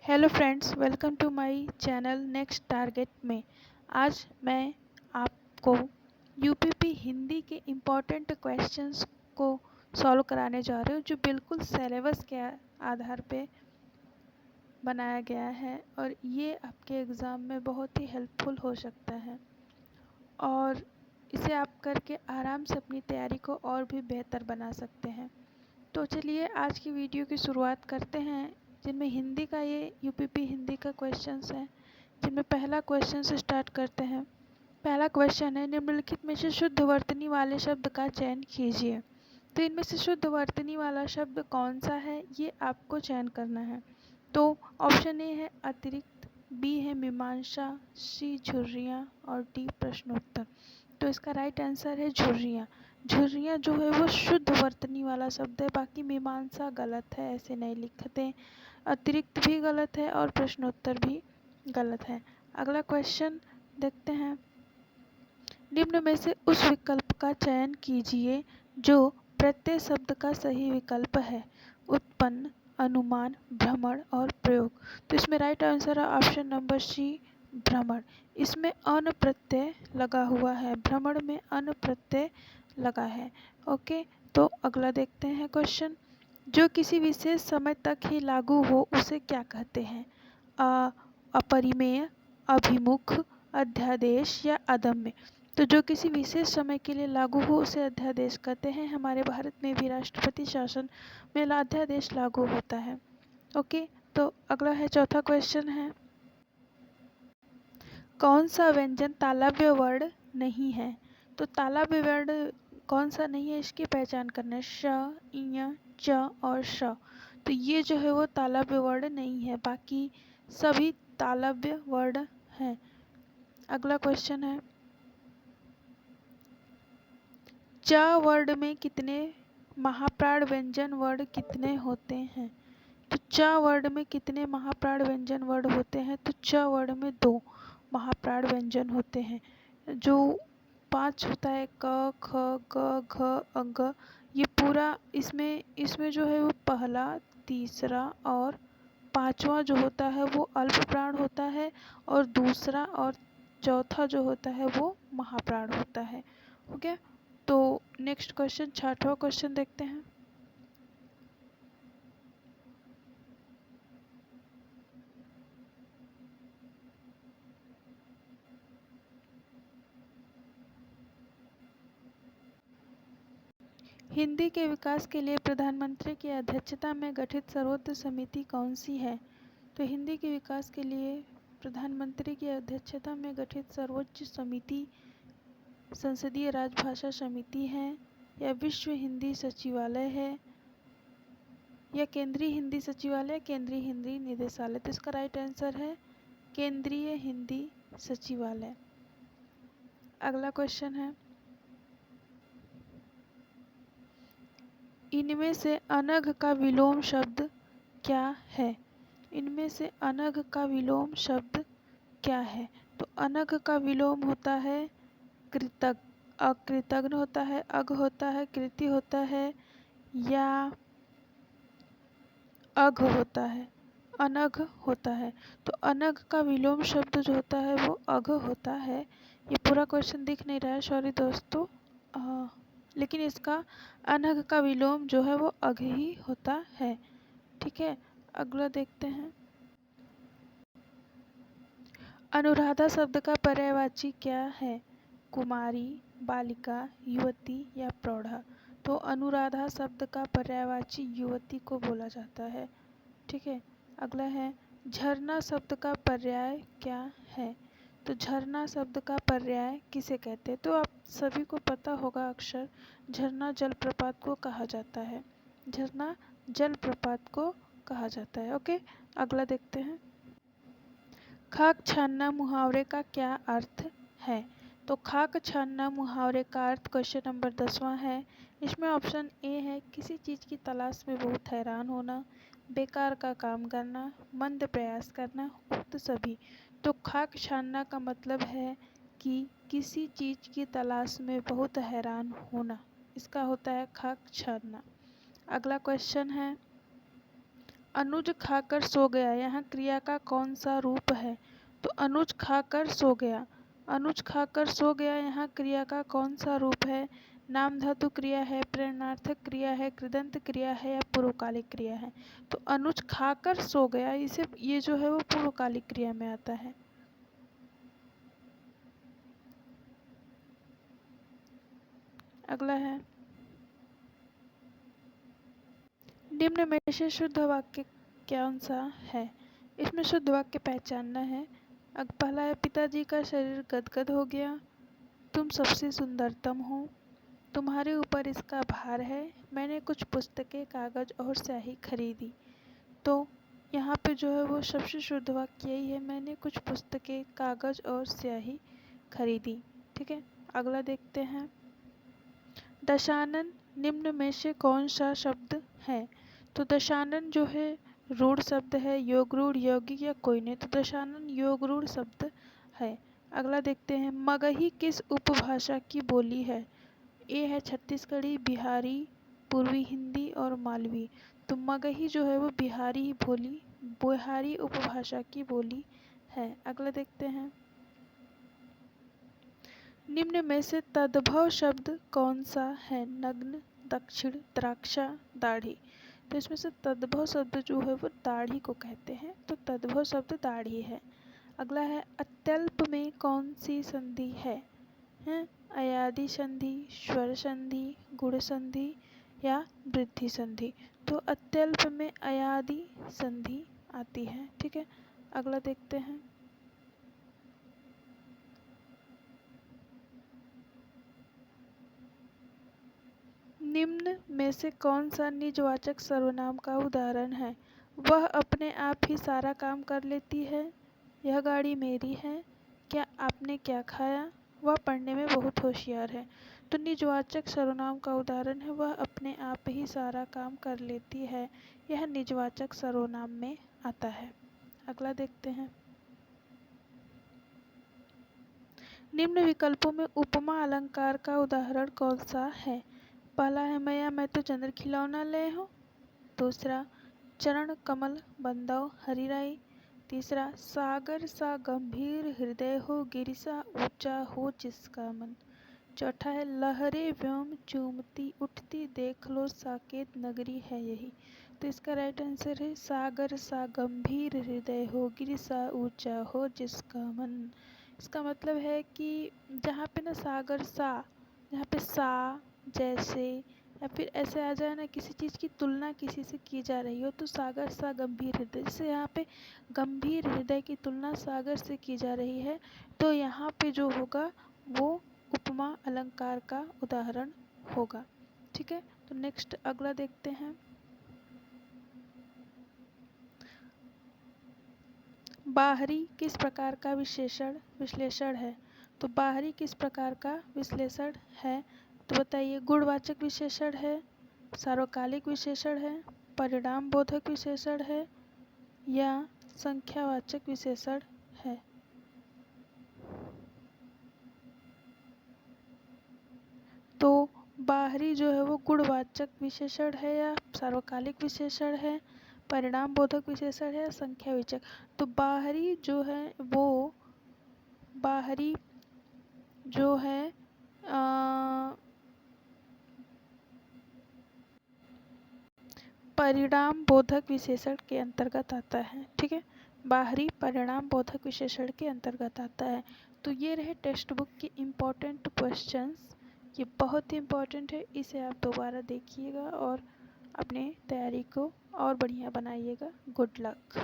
Hello friends, welcome to my channel next target में। आज मैं आपको यूपीपी हिंदी के इम्पॉर्टेंट क्वेश्चंस को सॉल्व कराने जा रही हूँ, जो बिल्कुल सिलेबस के आधार पे बनाया गया है और ये आपके एग्ज़ाम में बहुत ही हेल्पफुल हो सकता है और इसे आप करके आराम से अपनी तैयारी को और भी बेहतर बना सकते हैं। तो चलिए आज की वीडियो की शुरुआत करते हैं, जिनमें हिंदी का ये यूपीपी हिंदी का क्वेश्चंस है, जिनमें पहला क्वेश्चन से स्टार्ट करते हैं। पहला क्वेश्चन है, निम्नलिखित में से शुद्ध वर्तनी वाले शब्द का चयन कीजिए। तो इनमें से शुद्ध वर्तनी वाला शब्द कौन सा है, ये आपको चयन करना है। तो ऑप्शन ए है अतिरिक्त, बी है मीमांसा, सी झुर्रियाँ और डी प्रश्नोत्तर। तो इसका राइट आंसर है झुर्रियाँ। झुर्रियाँ जो है वो शुद्ध वर्तनी वाला शब्द है, बाकी मीमांसा गलत है, ऐसे नहीं लिखते। अतिरिक्त भी गलत है और प्रश्नोत्तर भी गलत है। अगला क्वेश्चन देखते हैं। निम्न में से उस विकल्प का चयन कीजिए जो प्रत्यय शब्द का सही विकल्प है। उत्पन्न, अनुमान, भ्रमण और प्रयोग। तो इसमें राइट आंसर है ऑप्शन नंबर सी, भ्रमण। इसमें अन प्रत्यय लगा हुआ है, भ्रमण में अन प्रत्यय लगा है। ओके, तो अगला देखते हैं क्वेश्चन। जो किसी विशेष समय तक ही लागू हो उसे क्या कहते हैं? अपरिमेय, अभिमुख, अध्यादेश या अदम्य। तो जो किसी विशेष समय के लिए लागू हो उसे अध्यादेश कहते हैं। हमारे भारत में भी राष्ट्रपति शासन में अध्यादेश लागू होता है। ओके, तो अगला है चौथा क्वेश्चन है, कौन सा व्यंजन तालव्य वर्ण नहीं है? तो तालव्य वर्ण कौन सा नहीं है, इसकी पहचान करना है। श, ञ, च और श। तो ये जो है वो तालव्य वर्ण नहीं है, बाकी सभी तालव्य वर्ण हैं। अगला क्वेश्चन है, च वर्ण में कितने महाप्राण व्यंजन वर्ण कितने होते हैं? तो च वर्ण में कितने महाप्राण व्यंजन वर्ण होते हैं? तो च वर्ण में 2 महाप्राण व्यंजन होते हैं, जो 5 होता है, क, ख, ग, घ, अ, ये पूरा इसमें इसमें जो है वो पहला, तीसरा और पांचवा जो होता है वो अल्प प्राण होता है और दूसरा और चौथा जो होता है वो महाप्राण होता है। ओके, तो नेक्स्ट क्वेश्चन, छठवां क्वेश्चन देखते हैं। हिंदी के विकास के लिए प्रधानमंत्री की अध्यक्षता में गठित सर्वोच्च समिति कौन सी है? तो हिंदी के विकास के लिए प्रधानमंत्री की अध्यक्षता में गठित सर्वोच्च समिति संसदीय राजभाषा समिति है, या विश्व हिंदी सचिवालय है, या केंद्रीय हिंदी सचिवालय, केंद्रीय हिंदी निदेशालय। तो इसका राइट आंसर है केंद्रीय हिंदी सचिवालय। अगला क्वेश्चन है, इनमें से अनघ का विलोम शब्द क्या है? इनमें से अनघ का विलोम शब्द क्या है? तो अनघ का विलोम होता है कृतज्ञ, अकृतज्ञ होता है, अघ होता है, कृति होता है या अघ होता है, अनघ होता है। तो अनघ का विलोम शब्द जो होता है वो अघ होता है। ये पूरा क्वेश्चन दिख नहीं रहा है, सॉरी दोस्तों, लेकिन इसका अनघ का विलोम जो है वो अघ ही होता है। ठीक है, अगला देखते हैं। अनुराधा शब्द का पर्यायवाची क्या है? कुमारी, बालिका, युवती या प्रौढ़ा। तो अनुराधा शब्द का पर्यायवाची युवती को बोला जाता है। ठीक है, अगला है, झरना शब्द का पर्याय क्या है? तो झरना शब्द का पर्याय किसे कहते हैं? तो आप सभी को पता होगा, अक्सर झरना जलप्रपात को कहा जाता है। झरना जलप्रपात को कहा जाता है। ओके, अगला देखते हैं। खाक छानना मुहावरे का क्या अर्थ है? तो खाक छानना मुहावरे का अर्थ क्वेश्चन नंबर 10वां है। इसमें ऑप्शन ए है किसी चीज़ की तलाश में बहुत हैरान होना, बेकार का काम करना, मंद प्रयास करना, उक्त सभी। तो खाक छानना का मतलब है कि किसी चीज़ की तलाश में बहुत हैरान होना, इसका होता है खाक छानना। अगला क्वेश्चन है, अनुज खाकर सो गया, यहाँ क्रिया का कौन सा रूप है? तो अनुज खाकर सो गया, अनुज खाकर सो गया, यहाँ क्रिया का कौन सा रूप है? नाम धातु क्रिया है, प्रेरणार्थक क्रिया है, कृदंत क्रिया है या पूर्वकालिक क्रिया है? तो अनुज खाकर सो गया, इसे ये जो है वो पूर्वकालिक क्रिया में आता है। अगला है, निम्न में से शुद्ध वाक्य कौन सा है? इसमें शुद्ध वाक्य पहचानना है। अब पहला है, पिताजी का शरीर गदगद हो गया, तुम सबसे सुंदरतम हो, तुम्हारे ऊपर इसका भार है, मैंने कुछ पुस्तकें, कागज और स्याही खरीदी। तो यहाँ पे जो है वो सबसे शुद्ध वाक्य यही है, मैंने कुछ पुस्तकें, कागज और स्याही खरीदी। ठीक है, अगला देखते हैं, दशानन निम्न में से कौन सा शब्द है? तो दशानन जो है रूढ़ शब्द है, योग रूढ़, यौगिक या कोई नहीं, तो दशानन योग रूढ़ शब्द है। अगला देखते हैं, मगही किस उपभाषा की बोली है? ए है छत्तीसगढ़ी, बिहारी, पूर्वी हिंदी और मालवी। तो मगही जो है वो बिहारी उपभाषा की बोली है। अगला देखते हैं, निम्न में से तद्भव शब्द कौन सा है? नग्न, दक्षिण, द्राक्षा, दाढ़ी। तो इसमें से तद्भव शब्द जो है वो दाढ़ी को कहते हैं, तो तद्भव शब्द दाढ़ी है। अगला है, अत्यल्प में कौन सी संधि है? अयादि संधि, स्वर संधि, गुण संधि या वृद्धि संधि। तो अत्यल्प में अयादि संधि आती है। ठीक है, अगला देखते हैं, निम्न में से कौन सा निजवाचक सर्वनाम का उदाहरण है? वह अपने आप ही सारा काम कर लेती है, यह गाड़ी मेरी है, क्या आपने क्या खाया, वह पढ़ने में बहुत होशियार है। तो निजवाचक सर्वनाम का उदाहरण है, वह अपने आप ही सारा काम कर लेती है, यह निजवाचक सर्वनाम में आता है। अगला देखते हैं, निम्न विकल्पों में उपमा अलंकार का उदाहरण कौन सा है? पहला है, मैया मैं तो चंद्र खिलौना ले हूँ। दूसरा, चरण कमल बंदाओ हरिराई। तीसरा, सागर सा गंभीर हृदय हो, गिरि सा ऊंचा हो जिसका मन। चौथा है, लहरे व्योम चूमती उठती, देख लो साकेत नगरी है यही। तो इसका राइट आंसर है, सागर सा गंभीर हृदय हो, गिरि सा ऊंचा हो जिसका मन। इसका मतलब है कि जहाँ पे ना सागर सा, जहाँ पे सा जैसे या फिर ऐसे आ जाए ना, किसी चीज़ की तुलना किसी से की जा रही हो, तो सागर सा गंभीर हृदय, जैसे यहाँ पे गंभीर हृदय की तुलना सागर से की जा रही है, तो यहाँ पे जो होगा वो उपमा अलंकार का उदाहरण होगा। ठीक है, तो नेक्स्ट अगला देखते हैं, बाहरी किस प्रकार का विश्लेषण है? तो बाहरी किस प्रकार का विश्लेषण है? तो बताइए, गुणवाचक विशेषण है, सार्वकालिक विशेषण है, परिणाम बोधक विशेषण है या संख्यावाचक विशेषण है? तो बाहरी जो है वो गुणवाचक विशेषण है या सार्वकालिक विशेषण है, परिणाम बोधक विशेषण है या संख्यावाचक। तो बाहरी जो है वो बाहरी जो है परिणाम बोधक विशेषण के अंतर्गत आता है। ठीक है, बाहरी परिणाम बोधक विशेषण के अंतर्गत आता है। तो ये रहे टेक्स्ट बुक के इम्पोर्टेंट क्वेश्चंस, ये बहुत ही इम्पोर्टेंट है, इसे आप दोबारा देखिएगा और अपने तैयारी को और बढ़िया बनाइएगा। Good luck.